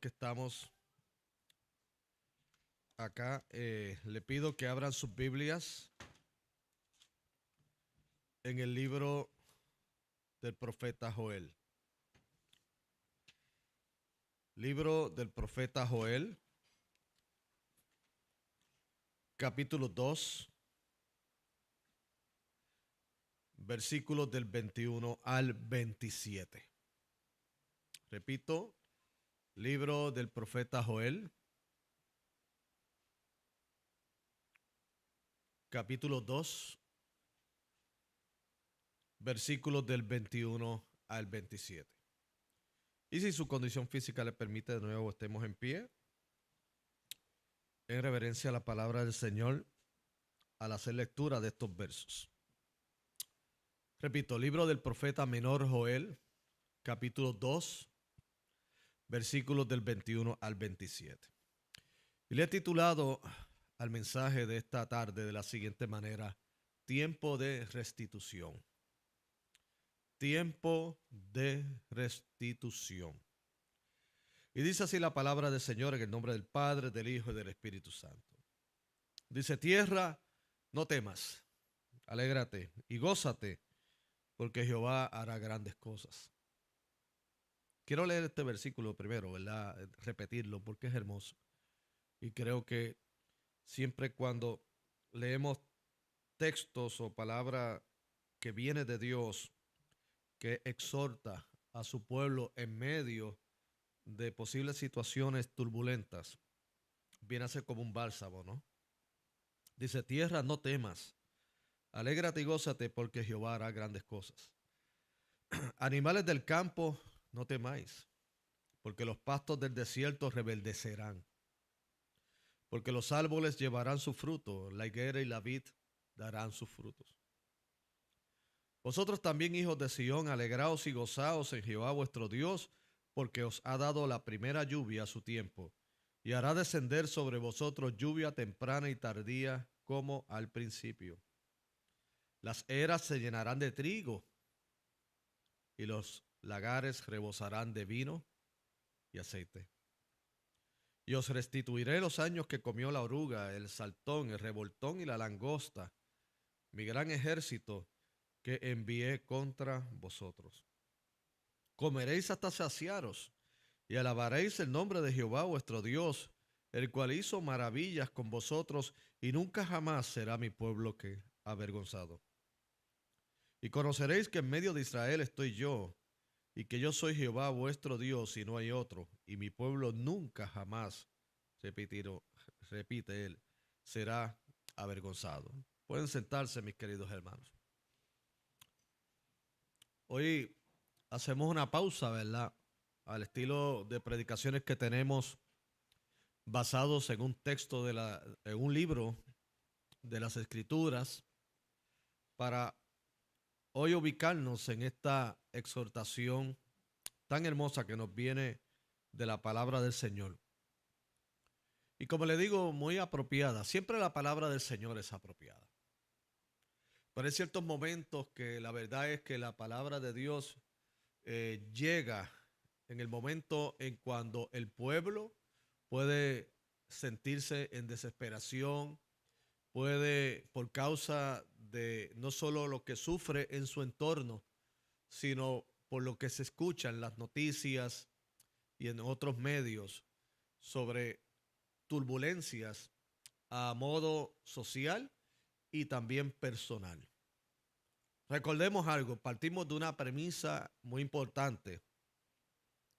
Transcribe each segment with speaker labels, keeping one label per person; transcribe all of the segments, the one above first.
Speaker 1: Que estamos acá, le pido que abran sus Biblias en el libro del profeta Joel. Libro del profeta Joel, capítulo 2, versículos del 21 al 27. Repito, libro del profeta Joel, capítulo 2, versículos del 21 al 27. Y si su condición física le permite, de nuevo estemos en pie, en reverencia a la palabra del Señor, al hacer lectura de estos versos. Repito, libro del profeta menor Joel, capítulo 2, versículos del 21 al 27. Y le he titulado al mensaje de esta tarde de la siguiente manera: tiempo de restitución. Tiempo de restitución. Y dice así la palabra del Señor en el nombre del Padre, del Hijo y del Espíritu Santo. Dice: tierra, no temas, alégrate y gózate, porque Jehová hará grandes cosas. Quiero leer este versículo primero, ¿verdad? Repetirlo porque es hermoso. Y creo que siempre cuando leemos textos o palabra que viene de Dios, que exhorta a su pueblo en medio de posibles situaciones turbulentas, viene a ser como un bálsamo, ¿no? Dice: tierra, no temas, alégrate y gózate, porque Jehová hará grandes cosas. Animales del campo, no temáis, porque los pastos del desierto rebeldecerán. Porque los árboles llevarán su fruto, la higuera y la vid darán sus frutos. Vosotros también, hijos de Sión, alegraos y gozaos en Jehová vuestro Dios, porque os ha dado la primera lluvia a su tiempo, y hará descender sobre vosotros lluvia temprana y tardía, como al principio. Las eras se llenarán de trigo, y los lagares rebosarán de vino y aceite. Y os restituiré los años que comió la oruga, el saltón, el revoltón y la langosta, mi gran ejército que envié contra vosotros. Comeréis hasta saciaros y alabaréis el nombre de Jehová vuestro Dios, el cual hizo maravillas con vosotros, y nunca jamás será mi pueblo que avergonzado. Y conoceréis que en medio de Israel estoy yo, y que yo soy Jehová vuestro Dios y no hay otro, y mi pueblo nunca jamás, repite él, será avergonzado. Pueden sentarse, mis queridos hermanos. Hoy hacemos una pausa, ¿verdad? Al estilo de predicaciones que tenemos basados en un texto en un libro de las Escrituras, para hoy ubicarnos en esta exhortación tan hermosa que nos viene de la palabra del Señor. Y como le digo, muy apropiada. Siempre la palabra del Señor es apropiada. Pero hay ciertos momentos que la verdad es que la palabra de Dios llega en el momento en cuando el pueblo puede sentirse en desesperación, puede, por causa de no solo lo que sufre en su entorno, sino por lo que se escucha en las noticias y en otros medios sobre turbulencias a modo social y también personal. Recordemos algo, partimos de una premisa muy importante,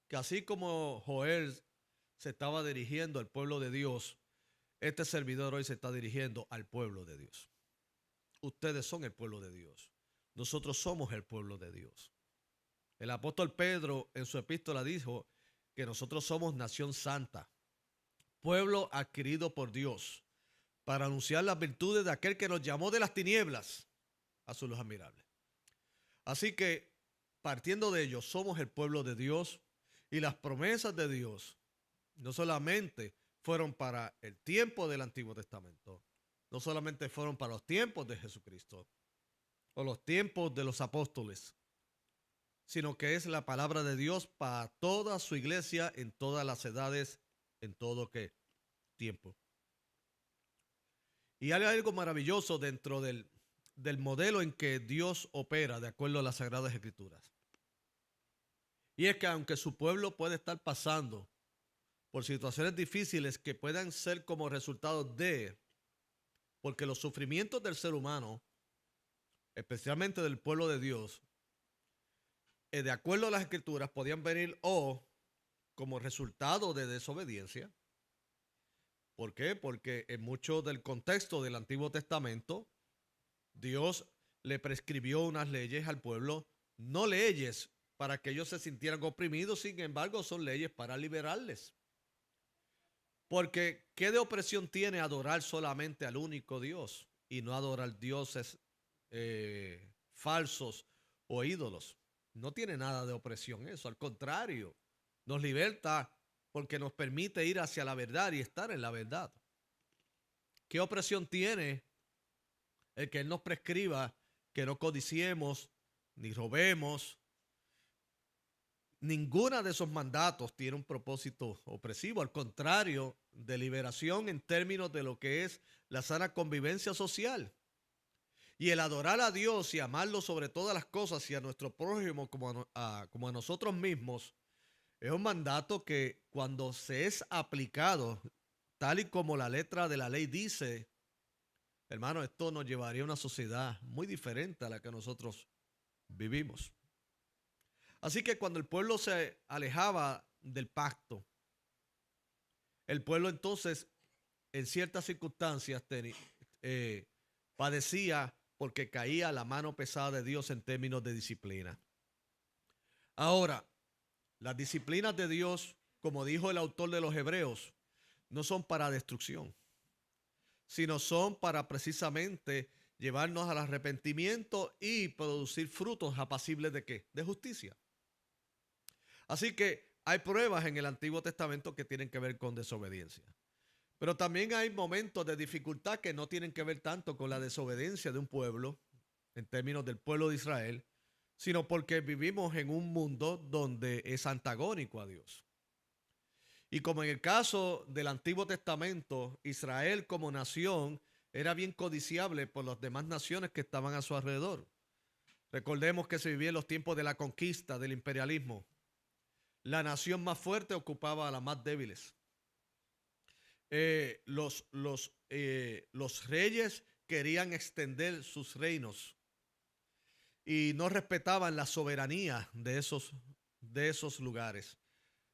Speaker 1: que así como Joel se estaba dirigiendo al pueblo de Dios, este servidor hoy se está dirigiendo al pueblo de Dios. Ustedes son el pueblo de Dios. Nosotros somos el pueblo de Dios. El apóstol Pedro en su epístola dijo que nosotros somos nación santa, pueblo adquirido por Dios, para anunciar las virtudes de aquel que nos llamó de las tinieblas a su luz admirable. Así que, partiendo de ello, somos el pueblo de Dios, y las promesas de Dios no solamente fueron para el tiempo del Antiguo Testamento, no solamente fueron para los tiempos de Jesucristo o los tiempos de los apóstoles, sino que es la palabra de Dios para toda su iglesia en todas las edades, en todo ¿qué? Tiempo. Y hay algo maravilloso dentro del modelo en que Dios opera de acuerdo a las Sagradas Escrituras. Y es que aunque su pueblo puede estar pasando por situaciones difíciles que puedan ser como resultado porque los sufrimientos del ser humano, especialmente del pueblo de Dios, de acuerdo a las Escrituras, podían venir o como resultado de desobediencia. ¿Por qué? Porque en mucho del contexto del Antiguo Testamento, Dios le prescribió unas leyes al pueblo, no leyes para que ellos se sintieran oprimidos, sin embargo, son leyes para liberarles. Porque ¿qué de opresión tiene adorar solamente al único Dios y no adorar dioses falsos o ídolos? No tiene nada de opresión eso, al contrario, nos liberta porque nos permite ir hacia la verdad y estar en la verdad. ¿Qué opresión tiene el que Él nos prescriba que no codiciemos ni robemos? Ninguna de esos mandatos tiene un propósito opresivo, al contrario, de liberación en términos de lo que es la sana convivencia social. Y el adorar a Dios y amarlo sobre todas las cosas y a nuestro prójimo como a nosotros mismos es un mandato que cuando se es aplicado, tal y como la letra de la ley dice, hermano, esto nos llevaría a una sociedad muy diferente a la que nosotros vivimos. Así que cuando el pueblo se alejaba del pacto, el pueblo entonces en ciertas circunstancias padecía porque caía la mano pesada de Dios en términos de disciplina. Ahora, las disciplinas de Dios, como dijo el autor de los Hebreos, no son para destrucción, sino son para precisamente llevarnos al arrepentimiento y producir frutos apacibles ¿de qué? De justicia. Así que hay pruebas en el Antiguo Testamento que tienen que ver con desobediencia. Pero también hay momentos de dificultad que no tienen que ver tanto con la desobediencia de un pueblo, en términos del pueblo de Israel, sino porque vivimos en un mundo donde es antagónico a Dios. Y como en el caso del Antiguo Testamento, Israel como nación era bien codiciable por las demás naciones que estaban a su alrededor. Recordemos que se vivía en los tiempos de la conquista, del imperialismo. La nación más fuerte ocupaba a las más débiles. Los reyes querían extender sus reinos y no respetaban la soberanía de esos lugares.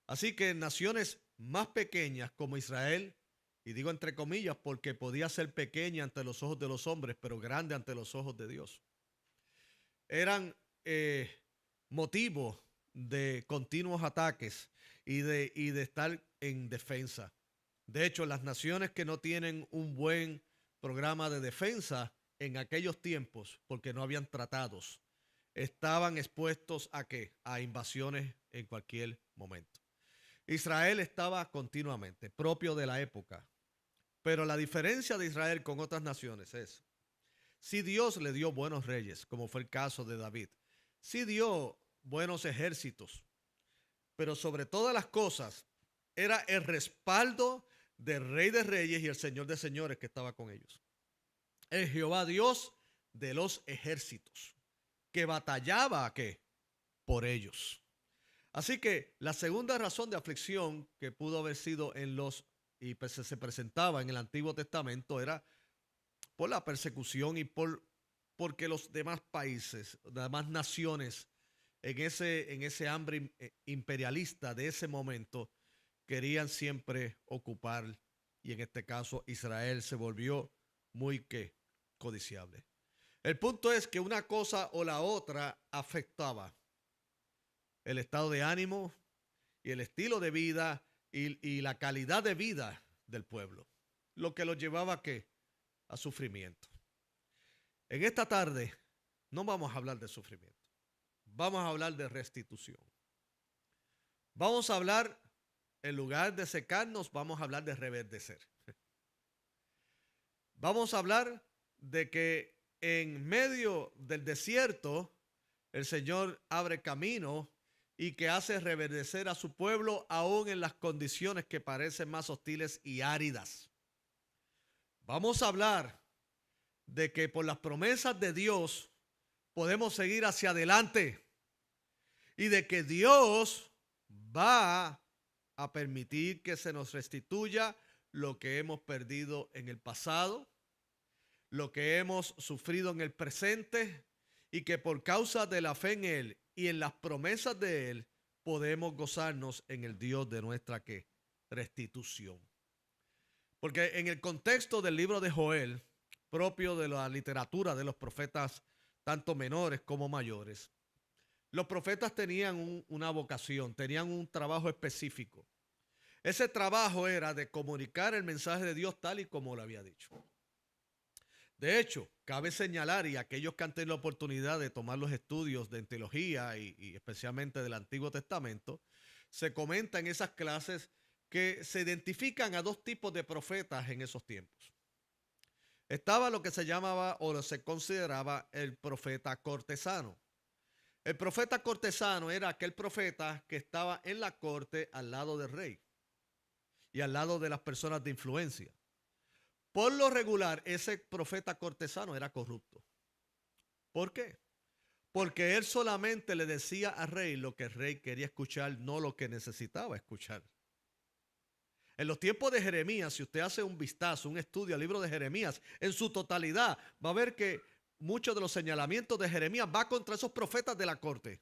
Speaker 1: Así que naciones más pequeñas como Israel, y digo entre comillas porque podía ser pequeña ante los ojos de los hombres, pero grande ante los ojos de Dios, eran motivo de continuos ataques y de estar en defensa. De hecho, las naciones que no tienen un buen programa de defensa en aquellos tiempos, porque no habían tratados, estaban expuestos ¿a qué? A invasiones en cualquier momento. Israel estaba continuamente, propio de la época. Pero la diferencia de Israel con otras naciones es, si Dios le dio buenos reyes, como fue el caso de David, si dio buenos ejércitos, pero sobre todas las cosas era el respaldo del Rey de Reyes y el Señor de Señores que estaba con ellos. El Jehová Dios de los ejércitos, que batallaba ¿a qué? Por ellos. Así que la segunda razón de aflicción que pudo haber sido y se presentaba en el Antiguo Testamento era por la persecución y porque los demás países, las demás naciones en ese hambre imperialista de ese momento querían siempre ocupar, y en este caso Israel se volvió muy codiciable. El punto es que una cosa o la otra afectaba el estado de ánimo y el estilo de vida y la calidad de vida del pueblo, lo que los llevaba ¿a qué? A sufrimiento. En esta tarde no vamos a hablar de sufrimiento, vamos a hablar de restitución. Vamos a hablar, en lugar de secarnos, vamos a hablar de reverdecer. Vamos a hablar de que en medio del desierto, el Señor abre camino y que hace reverdecer a su pueblo aún en las condiciones que parecen más hostiles y áridas. Vamos a hablar de que por las promesas de Dios podemos seguir hacia adelante y de que Dios va a permitir que se nos restituya lo que hemos perdido en el pasado, lo que hemos sufrido en el presente, y que por causa de la fe en Él y en las promesas de Él podemos gozarnos en el Dios de nuestra ¿qué? Restitución. Porque en el contexto del libro de Joel, propio de la literatura de los profetas, tanto menores como mayores, los profetas tenían una vocación, tenían un trabajo específico. Ese trabajo era de comunicar el mensaje de Dios tal y como lo había dicho. De hecho, cabe señalar, y aquellos que han tenido la oportunidad de tomar los estudios de teología y especialmente del Antiguo Testamento, se comenta en esas clases que se identifican a dos tipos de profetas en esos tiempos. Estaba lo que se llamaba o se consideraba el profeta cortesano. El profeta cortesano era aquel profeta que estaba en la corte al lado del rey y al lado de las personas de influencia. Por lo regular, ese profeta cortesano era corrupto. ¿Por qué? Porque él solamente le decía al rey lo que el rey quería escuchar, no lo que necesitaba escuchar. En los tiempos de Jeremías, si usted hace un vistazo, un estudio al libro de Jeremías, en su totalidad, va a ver que muchos de los señalamientos de Jeremías va contra esos profetas de la corte.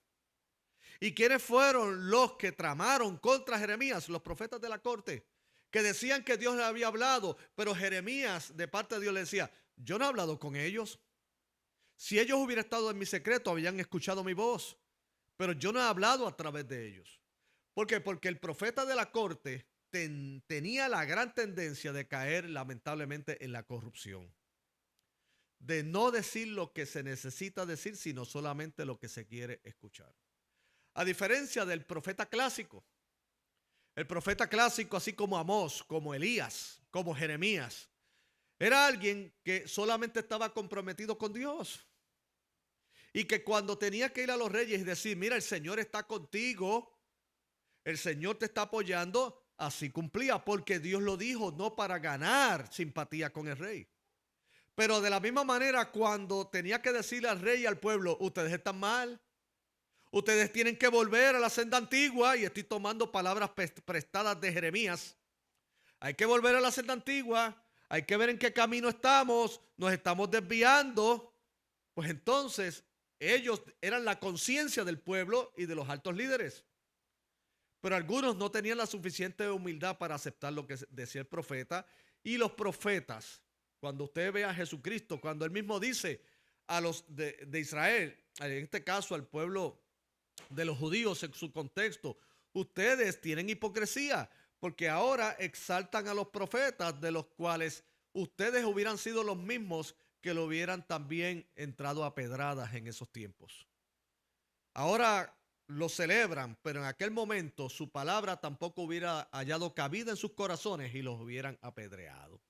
Speaker 1: ¿Y quiénes fueron los que tramaron contra Jeremías? Los profetas de la corte, que decían que Dios le había hablado, pero Jeremías de parte de Dios le decía, yo no he hablado con ellos. Si ellos hubieran estado en mi secreto, habrían escuchado mi voz, pero yo no he hablado a través de ellos. ¿Por qué? Porque el profeta de la corte tenía la gran tendencia de caer lamentablemente en la corrupción, de no decir lo que se necesita decir, sino solamente lo que se quiere escuchar. A diferencia del profeta clásico, el profeta clásico, así como Amós, como Elías, como Jeremías, era alguien que solamente estaba comprometido con Dios. Y que cuando tenía que ir a los reyes y decir, mira, el Señor está contigo, el Señor te está apoyando, así cumplía, porque Dios lo dijo, no para ganar simpatía con el rey. Pero de la misma manera, cuando tenía que decirle al rey y al pueblo, ustedes están mal, ustedes tienen que volver a la senda antigua, y estoy tomando palabras prestadas de Jeremías, hay que volver a la senda antigua, hay que ver en qué camino estamos, nos estamos desviando. Pues entonces ellos eran la conciencia del pueblo y de los altos líderes. Pero algunos no tenían la suficiente humildad para aceptar lo que decía el profeta. Y los profetas, cuando usted ve a Jesucristo, cuando él mismo dice a los de Israel, en este caso al pueblo de los judíos en su contexto, ustedes tienen hipocresía, porque ahora exaltan a los profetas, de los cuales ustedes hubieran sido los mismos que lo hubieran también entrado a pedradas en esos tiempos. Ahora lo celebran, pero en aquel momento su palabra tampoco hubiera hallado cabida en sus corazones y los hubieran apedreado.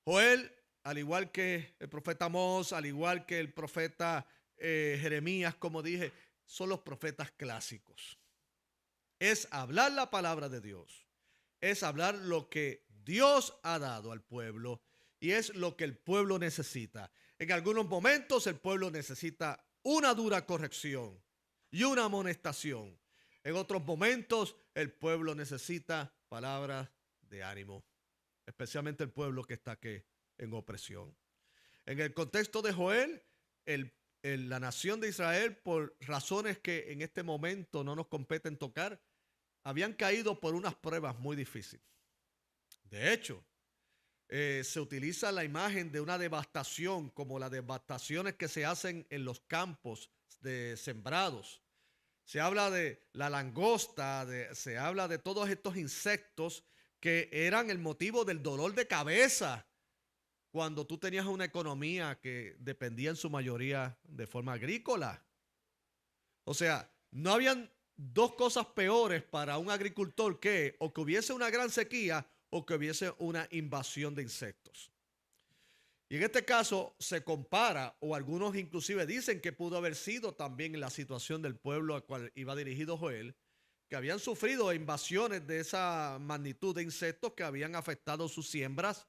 Speaker 1: Joel, al igual que el profeta Amós, al igual que el profeta Jeremías, como dije, son los profetas clásicos. Es hablar la palabra de Dios, es hablar lo que Dios ha dado al pueblo y es lo que el pueblo necesita. En algunos momentos el pueblo necesita una dura corrección y una amonestación. En otros momentos el pueblo necesita palabras de ánimo, especialmente el pueblo que está aquí en opresión. En el contexto de Joel, la nación de Israel, por razones que en este momento no nos competen tocar, habían caído por unas pruebas muy difíciles. De hecho, se utiliza la imagen de una devastación, como las devastaciones que se hacen en los campos de sembrados. Se habla de la langosta, se habla de todos estos insectos que eran el motivo del dolor de cabeza cuando tú tenías una economía que dependía en su mayoría de forma agrícola. O sea, no habían dos cosas peores para un agricultor que o que hubiese una gran sequía o que hubiese una invasión de insectos. Y en este caso se compara, o algunos inclusive dicen que pudo haber sido también en la situación del pueblo al cual iba dirigido Joel, que habían sufrido invasiones de esa magnitud de insectos que habían afectado sus siembras,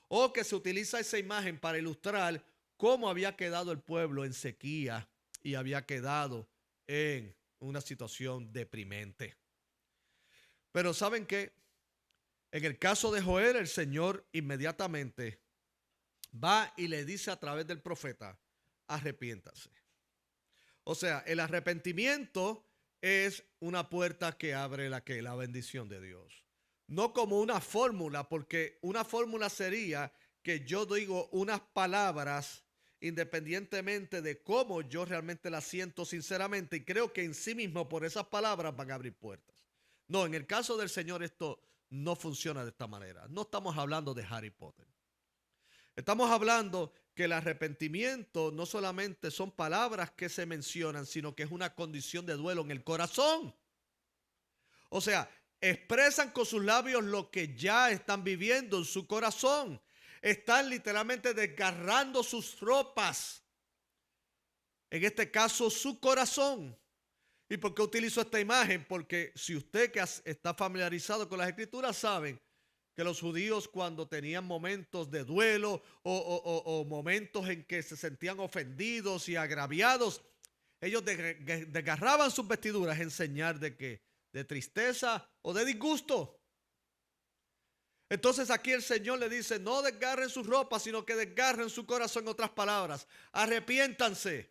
Speaker 1: o que se utiliza esa imagen para ilustrar cómo había quedado el pueblo en sequía y había quedado en una situación deprimente. Pero ¿saben qué? En el caso de Joel, el Señor inmediatamente va y le dice a través del profeta, arrepiéntase. O sea, el arrepentimiento es una puerta que abre la bendición de Dios. No como una fórmula, porque una fórmula sería que yo digo unas palabras independientemente de cómo yo realmente las siento sinceramente, y creo que en sí mismo por esas palabras van a abrir puertas. No, en el caso del Señor esto no funciona de esta manera. No estamos hablando de Harry Potter. Estamos hablando que el arrepentimiento no solamente son palabras que se mencionan, sino que es una condición de duelo en el corazón. O sea, expresan con sus labios lo que ya están viviendo en su corazón. Están literalmente desgarrando sus ropas. En este caso, su corazón. ¿Y por qué utilizo esta imagen? Porque si usted que está familiarizado con las escrituras saben que los judíos cuando tenían momentos de duelo o momentos en que se sentían ofendidos y agraviados, ellos desgarraban sus vestiduras en señal de que de tristeza o de disgusto. Entonces aquí el Señor le dice, no desgarren sus ropas, sino que desgarren su corazón. En otras palabras, arrepiéntanse,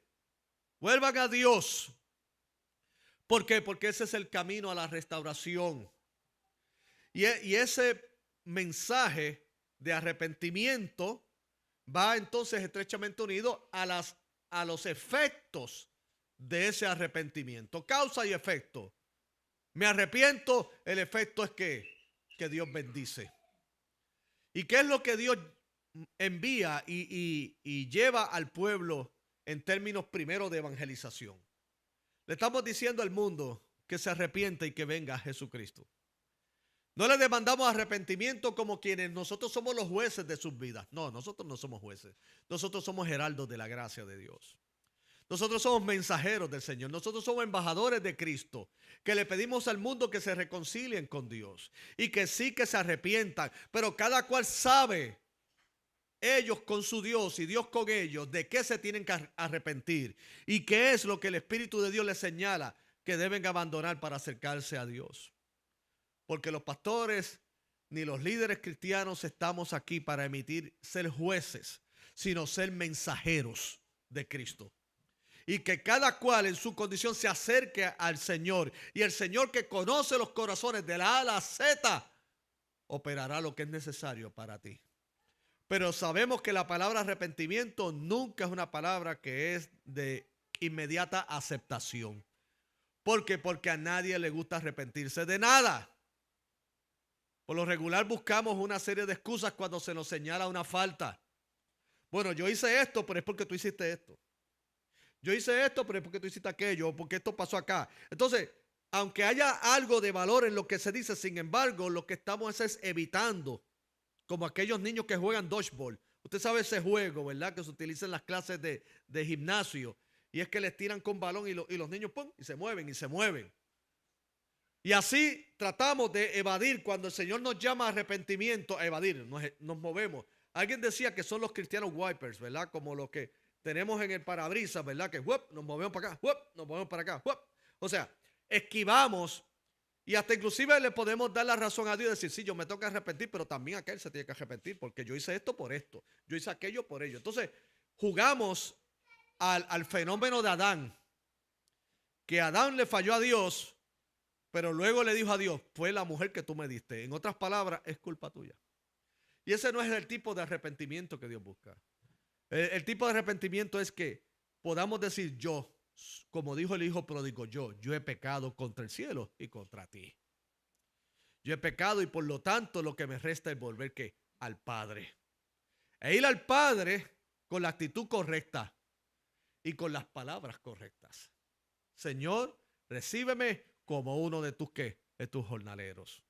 Speaker 1: vuelvan a Dios. ¿Por qué? Porque ese es el camino a la restauración. Y ese mensaje de arrepentimiento va entonces estrechamente unido a los efectos de ese arrepentimiento. Causa y efecto. Me arrepiento, el efecto es que Dios bendice. ¿Y qué es lo que Dios envía y lleva al pueblo en términos primero de evangelización? Le estamos diciendo al mundo que se arrepiente y que venga Jesucristo. No le demandamos arrepentimiento como quienes nosotros somos los jueces de sus vidas. No, nosotros no somos jueces. Nosotros somos heraldos de la gracia de Dios. Nosotros somos mensajeros del Señor. Nosotros somos embajadores de Cristo, que le pedimos al mundo que se reconcilien con Dios y que sí que se arrepientan. Pero cada cual sabe, ellos con su Dios y Dios con ellos, de qué se tienen que arrepentir y qué es lo que el Espíritu de Dios les señala que deben abandonar para acercarse a Dios. Porque los pastores ni los líderes cristianos estamos aquí para ser jueces, sino ser mensajeros de Cristo. Y que cada cual en su condición se acerque al Señor. Y el Señor, que conoce los corazones de la A a la Z, operará lo que es necesario para ti. Pero sabemos que la palabra arrepentimiento nunca es una palabra que es de inmediata aceptación. ¿Por qué? Porque a nadie le gusta arrepentirse de nada. Por lo regular buscamos una serie de excusas cuando se nos señala una falta. Bueno, yo hice esto, pero es porque tú hiciste esto. Yo hice esto, pero es porque tú hiciste aquello, o porque esto pasó acá. Entonces, aunque haya algo de valor en lo que se dice, sin embargo, lo que estamos es evitando, como aquellos niños que juegan dodgeball. Usted sabe ese juego, ¿verdad? Que se utiliza en las clases de gimnasio. Y es que les tiran con balón y los niños, ¡pum!, y se mueven y se mueven. Y así tratamos de evadir cuando el Señor nos llama a arrepentimiento, a evadir, nos movemos. Alguien decía que son los cristianos wipers, ¿verdad? Como los que tenemos en el parabrisas, ¿verdad? Que nos movemos para acá, nos movemos para acá. O sea, esquivamos y hasta inclusive le podemos dar la razón a Dios y decir, sí, yo me tengo que arrepentir, pero también aquel se tiene que arrepentir porque yo hice esto por esto, yo hice aquello por ello. Entonces, jugamos al fenómeno de Adán, que Adán le falló a Dios, pero luego le dijo a Dios, fue la mujer que tú me diste. En otras palabras, es culpa tuya. Y ese no es el tipo de arrepentimiento que Dios busca. El tipo de arrepentimiento es que podamos decir yo, como dijo el hijo pródigo, yo he pecado contra el cielo y contra ti. Yo he pecado y por lo tanto lo que me resta es volver ¿qué? Al Padre. E ir al Padre con la actitud correcta y con las palabras correctas. Señor, recíbeme como uno de tus ¿qué? De tus jornaleros.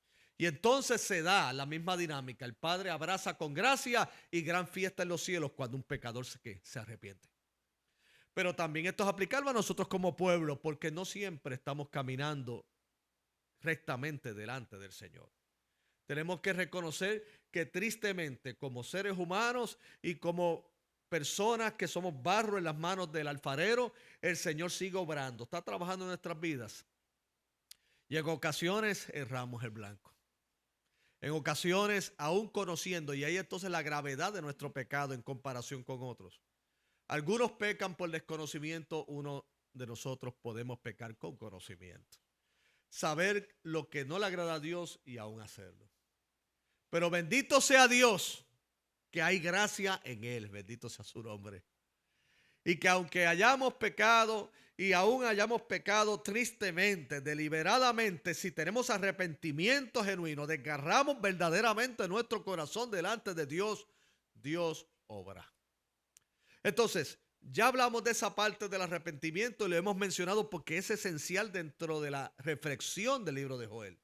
Speaker 1: Y entonces se da la misma dinámica. El Padre abraza con gracia y gran fiesta en los cielos cuando un pecador se arrepiente. Pero también esto es aplicable a nosotros como pueblo, porque no siempre estamos caminando rectamente delante del Señor. Tenemos que reconocer que tristemente, como seres humanos y como personas que somos barro en las manos del alfarero, el Señor sigue obrando, está trabajando en nuestras vidas. Y en ocasiones erramos el blanco. En ocasiones, aún conociendo, y ahí entonces la gravedad de nuestro pecado en comparación con otros. Algunos pecan por desconocimiento, uno de nosotros podemos pecar con conocimiento. Saber lo que no le agrada a Dios y aún hacerlo. Pero bendito sea Dios, que hay gracia en Él, bendito sea su nombre. Y que aunque hayamos pecado y aún hayamos pecado tristemente, deliberadamente, si tenemos arrepentimiento genuino, desgarramos verdaderamente nuestro corazón delante de Dios, Dios obra. Entonces, ya hablamos de esa parte del arrepentimiento y lo hemos mencionado porque es esencial dentro de la reflexión del libro de Joel.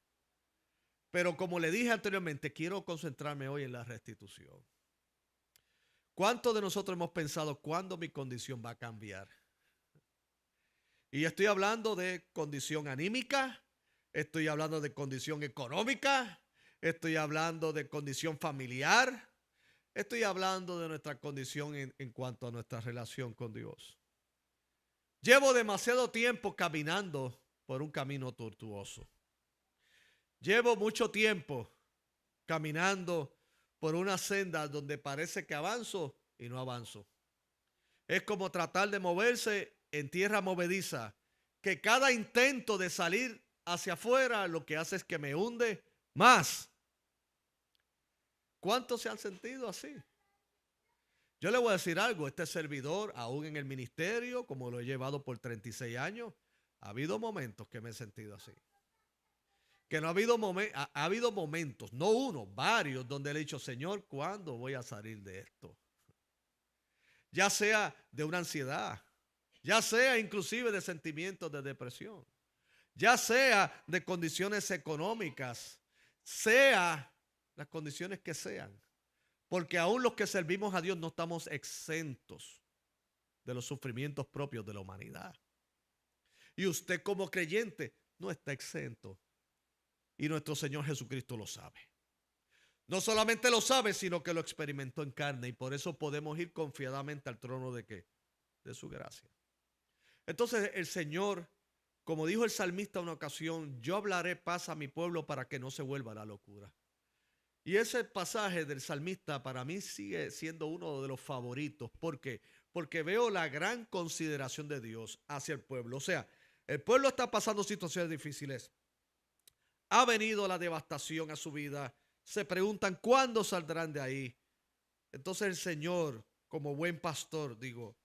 Speaker 1: Pero como le dije anteriormente, quiero concentrarme hoy en la restitución. ¿Cuántos de nosotros hemos pensado cuándo mi condición va a cambiar? Y estoy hablando de condición anímica, estoy hablando de condición económica, estoy hablando de condición familiar, estoy hablando de nuestra condición en cuanto a nuestra relación con Dios. Llevo demasiado tiempo caminando por un camino tortuoso. Llevo mucho tiempo caminando por una senda donde parece que avanzo y no avanzo. Es como tratar de moverse en tierra movediza, que cada intento de salir hacia afuera lo que hace es que me hunde más. ¿Cuántos se han sentido así? Yo le voy a decir algo, este servidor, aún en el ministerio, como lo he llevado por 36 años, ha habido momentos que me he sentido así. Que no ha habido momentos, no uno, varios, donde le he dicho, Señor, ¿cuándo voy a salir de esto? Ya sea de una ansiedad, ya sea inclusive de sentimientos de depresión, ya sea de condiciones económicas, sea las condiciones que sean. Porque aún los que servimos a Dios no estamos exentos de los sufrimientos propios de la humanidad. Y usted como creyente no está exento. Y nuestro Señor Jesucristo lo sabe. No solamente lo sabe, sino que lo experimentó en carne. Y por eso podemos ir confiadamente al trono de ¿qué? De su gracia. Entonces el Señor, como dijo el salmista una ocasión, yo hablaré paz a mi pueblo para que no se vuelva a la locura. Y ese pasaje del salmista para mí sigue siendo uno de los favoritos. ¿Por qué? Porque veo la gran consideración de Dios hacia el pueblo. O sea, el pueblo está pasando situaciones difíciles. Ha venido la devastación a su vida. Se preguntan cuándo saldrán de ahí. Entonces el Señor, como buen pastor, digo,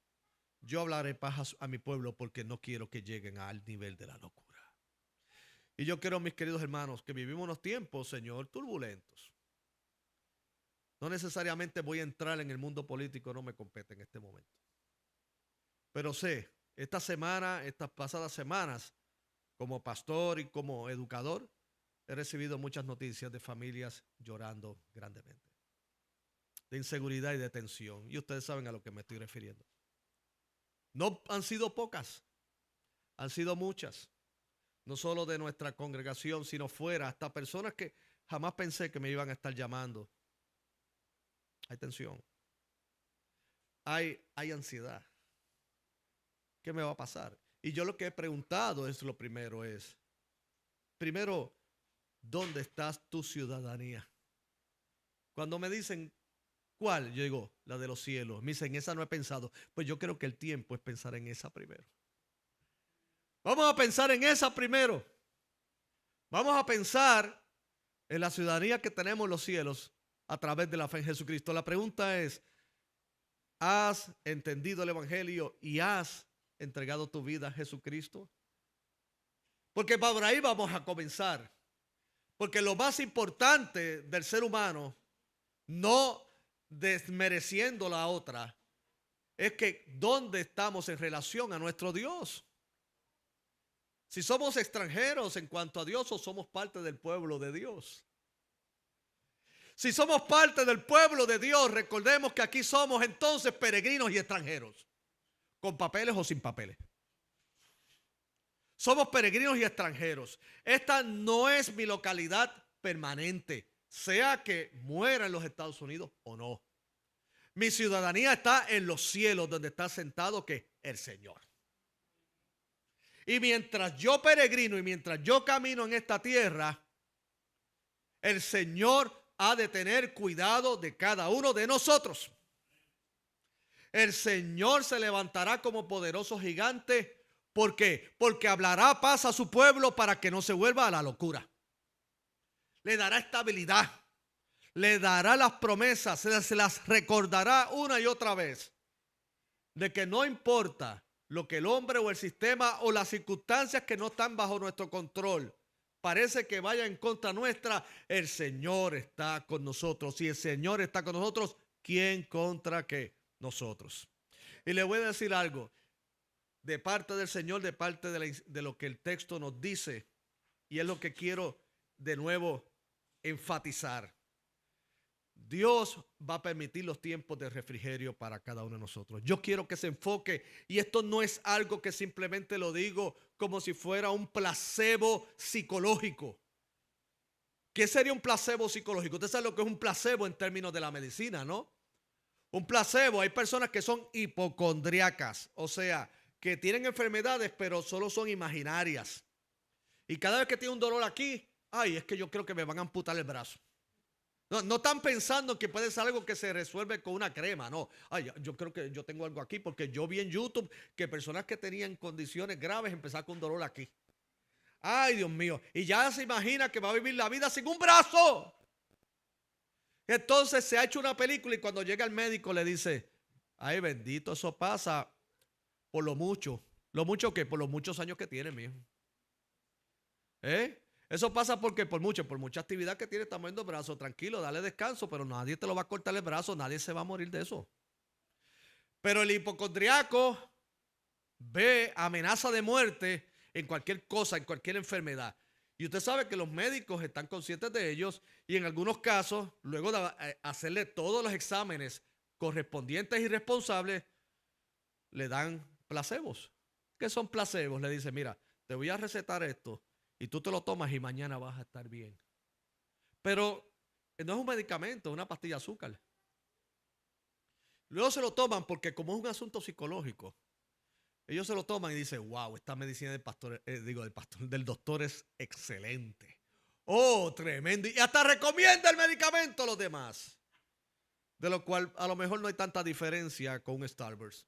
Speaker 1: yo hablaré paz a mi pueblo porque no quiero que lleguen al nivel de la locura. Y yo quiero, mis queridos hermanos, que vivimos unos tiempos, Señor, turbulentos. No necesariamente voy a entrar en el mundo político, no me compete en este momento. Pero sé, esta semana, estas pasadas semanas, como pastor y como educador, he recibido muchas noticias de familias llorando grandemente, de inseguridad y de tensión. Y ustedes saben a lo que me estoy refiriendo. No han sido pocas, han sido muchas. No solo de nuestra congregación, sino fuera, hasta personas que jamás pensé que me iban a estar llamando. Hay tensión. Hay ansiedad. ¿Qué me va a pasar? Y yo lo que he preguntado es lo primero es, ¿dónde está tu ciudadanía? Cuando me dicen, ¿cuál? Yo digo, la de los cielos. Me dicen, esa no he pensado. Pues yo creo que el tiempo es pensar en esa primero. Vamos a pensar en esa primero. Vamos a pensar en la ciudadanía que tenemos en los cielos a través de la fe en Jesucristo. La pregunta es, ¿has entendido el Evangelio y has entregado tu vida a Jesucristo? Porque por ahí vamos a comenzar. Porque lo más importante del ser humano, no desmereciendo la otra, es que ¿dónde estamos en relación a nuestro Dios? Si somos extranjeros en cuanto a Dios o somos parte del pueblo de Dios. Si somos parte del pueblo de Dios, recordemos que aquí somos entonces peregrinos y extranjeros, con papeles o sin papeles. Somos peregrinos y extranjeros. Esta no es mi localidad permanente, sea que muera en los Estados Unidos o no. Mi ciudadanía está en los cielos, donde está sentado ¿qué? El Señor. Y mientras yo peregrino y mientras yo camino en esta tierra, el Señor ha de tener cuidado de cada uno de nosotros. El Señor se levantará como poderoso gigante. ¿Por qué? Porque hablará paz a su pueblo para que no se vuelva a la locura. Le dará estabilidad. Le dará las promesas. Se las recordará una y otra vez. De que no importa lo que el hombre o el sistema o las circunstancias que no están bajo nuestro control parece que vaya en contra nuestra, el Señor está con nosotros. Si el Señor está con nosotros, ¿quién contra qué? Nosotros. Y le voy a decir algo, de parte del Señor, de parte de lo que el texto nos dice, y es lo que quiero de nuevo enfatizar. Dios va a permitir los tiempos de refrigerio para cada uno de nosotros. Yo quiero que se enfoque, y esto no es algo que simplemente lo digo como si fuera un placebo psicológico. ¿Qué sería un placebo psicológico? Usted sabe lo que es un placebo en términos de la medicina, ¿no? Un placebo, hay personas que son hipocondriacas, o sea, que tienen enfermedades pero solo son imaginarias. Y cada vez que tiene un dolor aquí, ay, es que yo creo que me van a amputar el brazo. No están pensando que puede ser algo que se resuelve con una crema, no. Ay, yo creo que yo tengo algo aquí porque yo vi en YouTube que personas que tenían condiciones graves empezaron con dolor aquí. Ay, Dios mío. Y ya se imagina que va a vivir la vida sin un brazo. Entonces se ha hecho una película y cuando llega el médico le dice, ay, bendito, eso pasa por lo mucho. ¿Lo mucho qué? Por los muchos años que tiene, mijo. Eso pasa porque por mucha actividad que tiene, está moviendo el brazo. Tranquilo, dale descanso, pero nadie te lo va a cortar el brazo, nadie se va a morir de eso. Pero el hipocondriaco ve amenaza de muerte en cualquier cosa, en cualquier enfermedad. Y usted sabe que los médicos están conscientes de ellos y en algunos casos, luego de hacerle todos los exámenes correspondientes y responsables, le dan placebos. ¿Qué son placebos? Le dice, mira, te voy a recetar esto y tú te lo tomas y mañana vas a estar bien. Pero no es un medicamento, es una pastilla de azúcar. Luego se lo toman porque como es un asunto psicológico, ellos se lo toman y dicen, wow, esta medicina del doctor es excelente. Oh, tremendo. Y hasta recomienda el medicamento a los demás. De lo cual a lo mejor no hay tanta diferencia con un Starburst.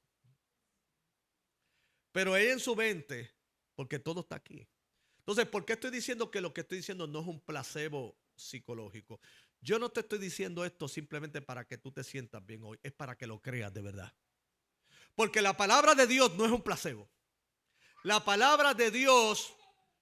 Speaker 1: Pero ella en su mente, porque todo está aquí. Entonces, ¿por qué estoy diciendo que lo que estoy diciendo no es un placebo psicológico? Yo no te estoy diciendo esto simplemente para que tú te sientas bien hoy, es para que lo creas de verdad. Porque la palabra de Dios no es un placebo. La palabra de Dios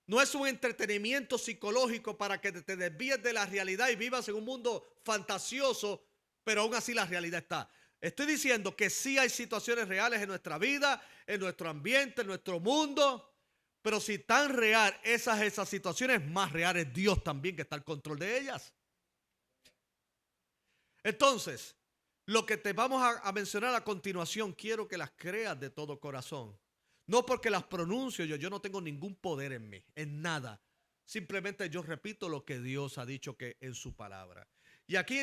Speaker 1: no es un entretenimiento psicológico para que te desvíes de la realidad y vivas en un mundo fantasioso, pero aún así la realidad está. Estoy diciendo que sí hay situaciones reales en nuestra vida, en nuestro ambiente, en nuestro mundo, pero si tan real esas situaciones, más real es Dios también que está al control de ellas. Entonces, lo que te vamos a mencionar a continuación, quiero que las creas de todo corazón. No porque las pronuncio yo no tengo ningún poder en mí, en nada. Simplemente yo repito lo que Dios ha dicho que en su palabra. Y aquí,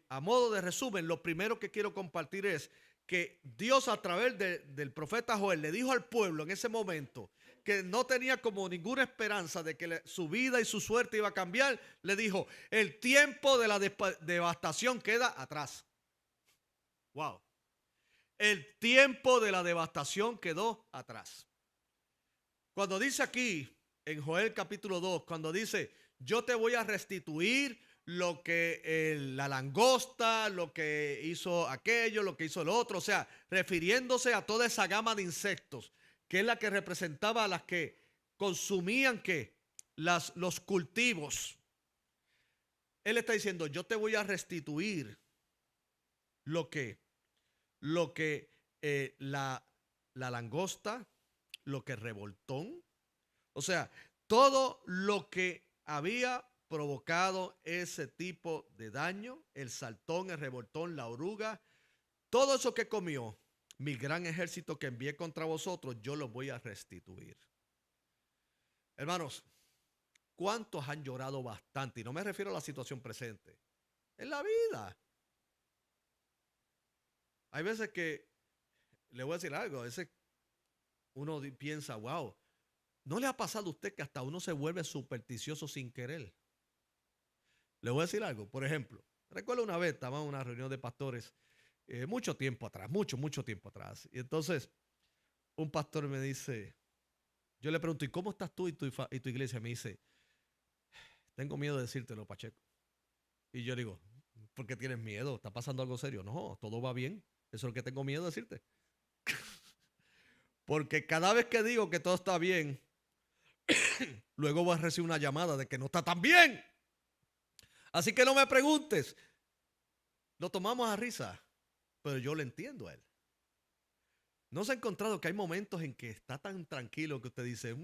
Speaker 1: a modo de resumen, lo primero que quiero compartir es que Dios a través del profeta Joel le dijo al pueblo en ese momento que no tenía como ninguna esperanza de que su vida y su suerte iba a cambiar. Le dijo, el tiempo de la devastación queda atrás. Wow. El tiempo de la devastación quedó atrás. Cuando dice aquí, en Joel capítulo 2, cuando dice, yo te voy a restituir lo que la langosta, lo que hizo aquello, lo que hizo el otro, o sea, refiriéndose a toda esa gama de insectos, que es la que representaba a las que consumían los cultivos. Él está diciendo, yo te voy a restituir lo que la langosta, lo que revoltón, o sea, todo lo que había provocado ese tipo de daño, el saltón, el revoltón, la oruga, todo eso que comió, mi gran ejército que envié contra vosotros, yo los voy a restituir. Hermanos, ¿cuántos han llorado bastante? Y no me refiero a la situación presente, en la vida. Hay veces que, le voy a decir algo, a veces uno piensa, wow, ¿no le ha pasado a usted que hasta uno se vuelve supersticioso sin querer? Le voy a decir algo, por ejemplo, recuerdo una vez, estaba en una reunión de pastores, mucho tiempo atrás, mucho tiempo atrás. Y entonces un pastor me dice, yo le pregunto, ¿y cómo estás tú y tu iglesia? Me dice, tengo miedo de decírtelo, Pacheco. Y yo digo, ¿por qué tienes miedo? ¿Está pasando algo serio? No, todo va bien. Eso es lo que tengo miedo de decirte. Porque cada vez que digo que todo está bien, luego voy a recibir una llamada de que no está tan bien. Así que no me preguntes. Lo tomamos a risa, pero yo le entiendo a él. ¿No se ha encontrado que hay momentos en que está tan tranquilo que usted dice,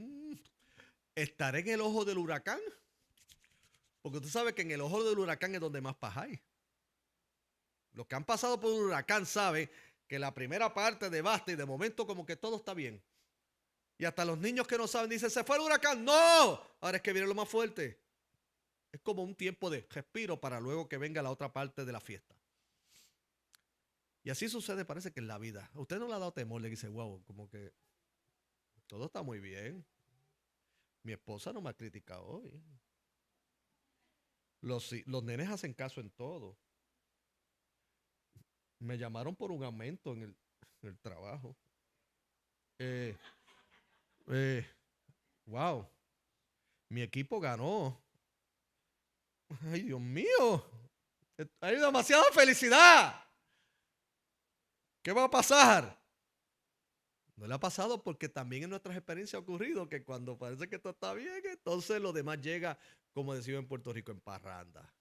Speaker 1: estaré en el ojo del huracán? Porque usted sabe que en el ojo del huracán es donde más paja hay. Los que han pasado por un huracán saben que la primera parte devasta y de momento como que todo está bien. Y hasta los niños que no saben dicen, se fue el huracán. ¡No! Ahora es que viene lo más fuerte. Es como un tiempo de respiro para luego que venga la otra parte de la fiesta. Y así sucede, parece que en la vida. A usted no le ha dado temor, le dice, wow, como que todo está muy bien. Mi esposa no me ha criticado hoy. Los nenes hacen caso en todo. Me llamaron por un aumento en el trabajo. Wow, mi equipo ganó. Ay, Dios mío. Hay demasiada felicidad. ¿Qué va a pasar? No le ha pasado porque también en nuestras experiencias ha ocurrido que cuando parece que todo está bien, entonces lo demás llega, como decimos en Puerto Rico, en parranda.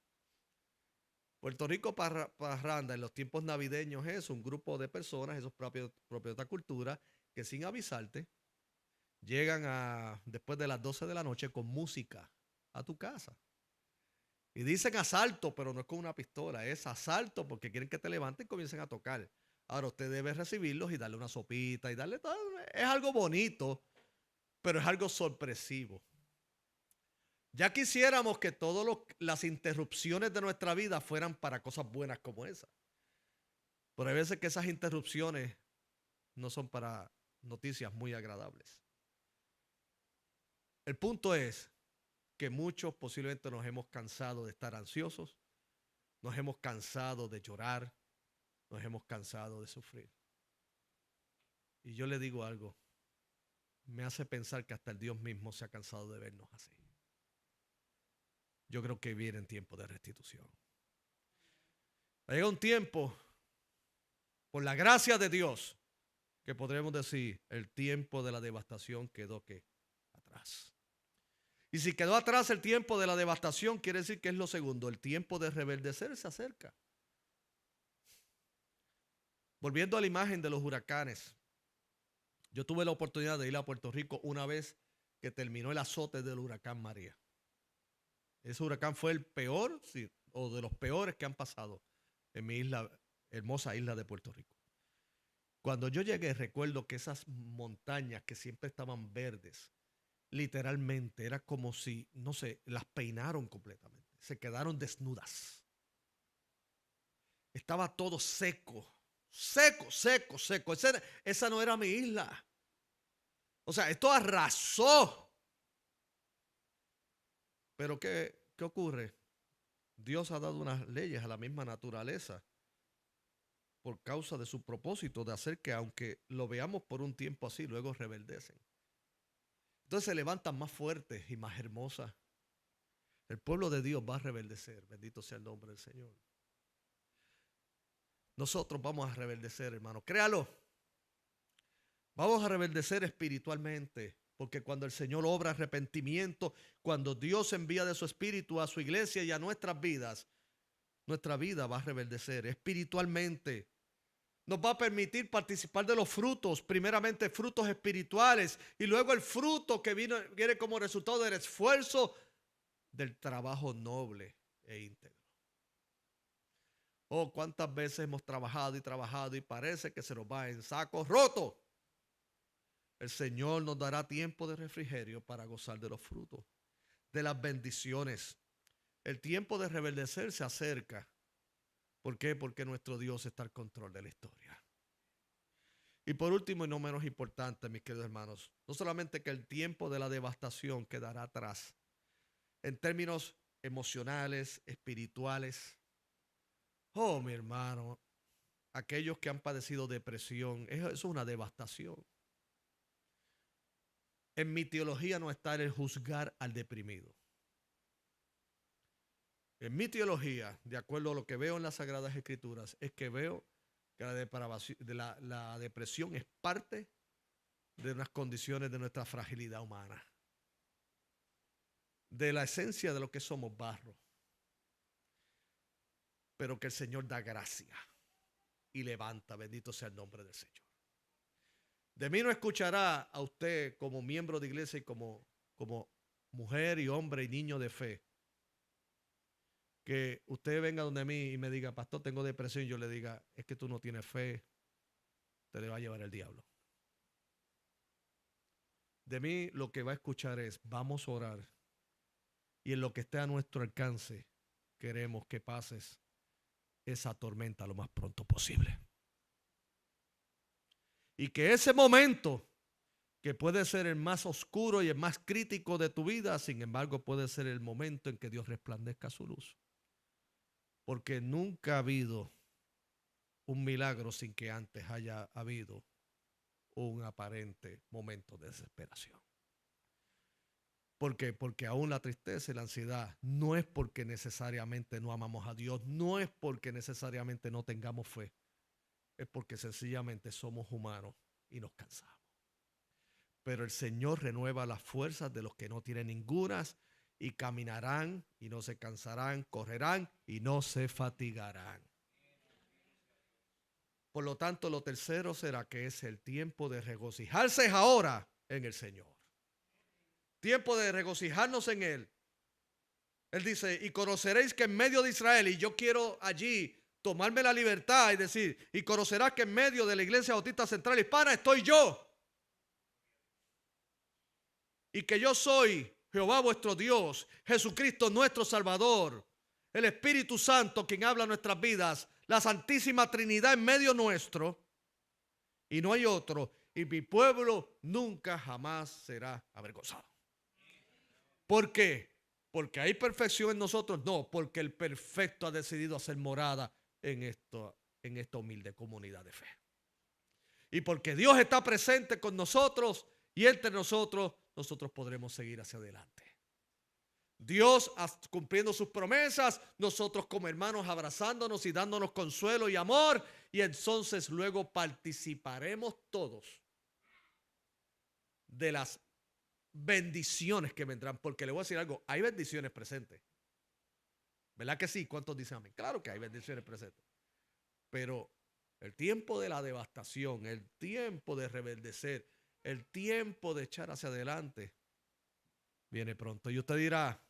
Speaker 1: Puerto Rico parranda en los tiempos navideños es un grupo de personas, esos propios de esta cultura, que sin avisarte llegan después de las 12 de la noche con música a tu casa. Y dicen asalto, pero no es con una pistola, es asalto porque quieren que te levanten y comiencen a tocar. Ahora usted debe recibirlos y darle una sopita y darle todo. Es algo bonito, pero es algo sorpresivo. Ya quisiéramos que todas las interrupciones de nuestra vida fueran para cosas buenas como esa. Pero hay veces que esas interrupciones no son para noticias muy agradables. El punto es que muchos posiblemente nos hemos cansado de estar ansiosos, nos hemos cansado de llorar, nos hemos cansado de sufrir. Y yo le digo algo, me hace pensar que hasta el Dios mismo se ha cansado de vernos así. Yo creo que viene en tiempo de restitución. Llega un tiempo, por la gracia de Dios, que podremos decir, el tiempo de la devastación quedó ¿qué? Atrás. Y si quedó atrás el tiempo de la devastación, quiere decir que es lo segundo, el tiempo de rebeldecer se acerca. Volviendo a la imagen de los huracanes, yo tuve la oportunidad de ir a Puerto Rico una vez que terminó el azote del huracán María. Ese huracán fue el peor, sí, o de los peores que han pasado en mi isla, hermosa isla de Puerto Rico. Cuando yo llegué, recuerdo que esas montañas que siempre estaban verdes, literalmente era como si, no sé, las peinaron completamente. Se quedaron desnudas. Estaba todo seco. Seco. Esa no era mi isla. O sea, esto arrasó. Pero ¿qué ocurre? Dios ha dado unas leyes a la misma naturaleza por causa de su propósito de hacer que aunque lo veamos por un tiempo así, luego rebeldecen. Entonces se levantan más fuertes y más hermosas. El pueblo de Dios va a rebeldecer. Bendito sea el nombre del Señor. Nosotros vamos a rebeldecer, hermano. Créalo. Vamos a rebeldecer espiritualmente. Porque cuando el Señor obra arrepentimiento, cuando Dios envía de su espíritu a su iglesia y a nuestras vidas, nuestra vida va a rebeldecer espiritualmente. Nos va a permitir participar de los frutos, primeramente frutos espirituales y luego el fruto que viene como resultado del esfuerzo del trabajo noble e íntegro. Oh, cuántas veces hemos trabajado y parece que se nos va en saco roto. El Señor nos dará tiempo de refrigerio para gozar de los frutos, de las bendiciones. El tiempo de rebeldecer se acerca. ¿Por qué? Porque nuestro Dios está al control de la historia. Y por último y no menos importante, mis queridos hermanos, no solamente que el tiempo de la devastación quedará atrás, en términos emocionales, espirituales. Oh, mi hermano, aquellos que han padecido depresión, eso es una devastación. En mi teología no está el juzgar al deprimido. En mi teología, de acuerdo a lo que veo en las Sagradas Escrituras, es que veo que la depresión es parte de unas condiciones de nuestra fragilidad humana, de la esencia de lo que somos, barro, pero que el Señor da gracia y levanta, bendito sea el nombre del Señor. De mí no escuchará a usted como miembro de iglesia y como mujer y hombre y niño de fe, que usted venga donde mí y me diga, pastor, tengo depresión, y yo le diga, es que tú no tienes fe, te le va a llevar el diablo. De mí lo que va a escuchar es, vamos a orar, y en lo que esté a nuestro alcance, queremos que pases esa tormenta lo más pronto posible. Y que ese momento, que puede ser el más oscuro y el más crítico de tu vida, sin embargo puede ser el momento en que Dios resplandezca su luz. Porque nunca ha habido un milagro sin que antes haya habido un aparente momento de desesperación. ¿Por qué? Porque aún la tristeza y la ansiedad no es porque necesariamente no amamos a Dios, no es porque necesariamente no tengamos fe, es porque sencillamente somos humanos y nos cansamos. Pero el Señor renueva las fuerzas de los que no tienen ningunas y caminarán y no se cansarán, correrán y no se fatigarán. Por lo tanto, lo tercero será que es el tiempo de regocijarse ahora en el Señor. Tiempo de regocijarnos en Él. Él dice, y conoceréis que en medio de Israel, y yo quiero allí tomarme la libertad y decir, y conocerás que en medio de la Iglesia Bautista Central Hispana estoy yo. Y que yo soy Jehová vuestro Dios, Jesucristo nuestro Salvador, el Espíritu Santo quien habla en nuestras vidas, la Santísima Trinidad en medio nuestro, y no hay otro, y mi pueblo nunca jamás será avergonzado. ¿Por qué? ¿Porque hay perfección en nosotros? No, porque el perfecto ha decidido hacer morada en esta humilde comunidad de fe. Y porque Dios está presente con nosotros y entre nosotros podremos seguir hacia adelante. Dios cumpliendo sus promesas, nosotros como hermanos abrazándonos y dándonos consuelo y amor, y entonces luego participaremos todos de las bendiciones que vendrán, porque le voy a decir algo, hay bendiciones presentes. ¿Verdad que sí? ¿Cuántos dicen amén? Claro que hay bendiciones presentes. Pero el tiempo de la devastación, el tiempo de rebeldecer, el tiempo de echar hacia adelante, viene pronto. Y usted dirá,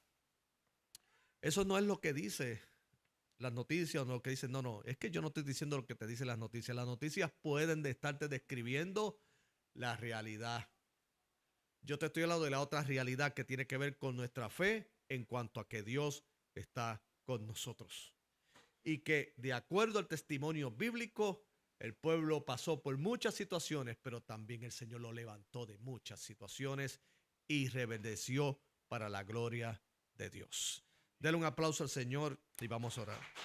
Speaker 1: eso no es lo que dice las noticias o lo que dicen. No, es que yo no estoy diciendo lo que te dicen las noticias. Las noticias pueden estarte describiendo la realidad. Yo te estoy hablando de la otra realidad que tiene que ver con nuestra fe en cuanto a que Dios está con nosotros. Y que de acuerdo al testimonio bíblico, el pueblo pasó por muchas situaciones, pero también el Señor lo levantó de muchas situaciones y reverdeció para la gloria de Dios. Dele un aplauso al Señor y vamos a orar.